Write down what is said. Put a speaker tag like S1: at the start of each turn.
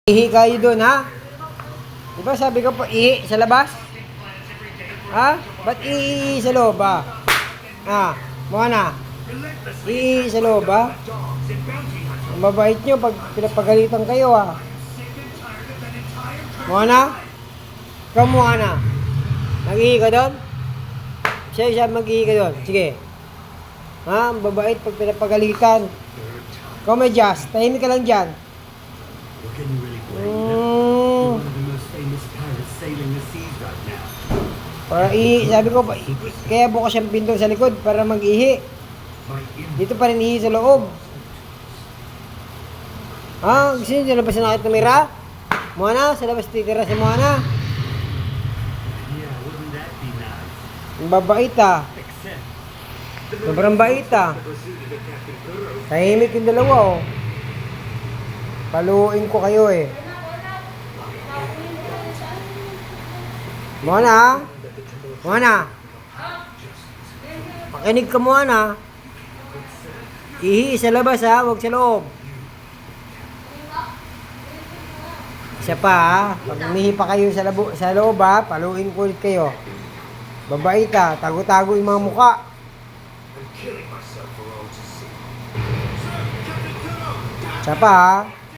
S1: Ihi kayo doon, ha? Diba sabi ko po, ihi sa labas? Ha? Ba't ihi sa loob, ha? Ha? Mukha na. Ihi sa loob, ha? Ang mabait nyo pag pinapagalitan kayo, ha? Mukha na? Ikaw mukha na. Mag-ihi ka doon? Siya mag-ihi ka doon. Sige. Ha? Ang babait pag pinapagalitan. Ikaw may jazz. Tahimik ka lang dyan. Para sabi ko, kaya bukas yung pinto sa likod para mag-ihi. Dito pa rin ihi sa loob. Ha? Gusto nyo sa labas na nakit tumira? Moana, sa labas titira si Moana. Ang babait, ha. Sobrang bait, ha. Tahimik yung dalawa, oh. Paluin ko kayo, eh. Moana, ha? Moana. Makinig ka, Moana. Ihi sa labas, ha? Huwag sa loob. Isa pa, ha? Pag umihi pa kayo sa loob, ha? Paluin ko ulit kayo. Babait, ha? Tago-tago yung mga muka. Isa pa, ha?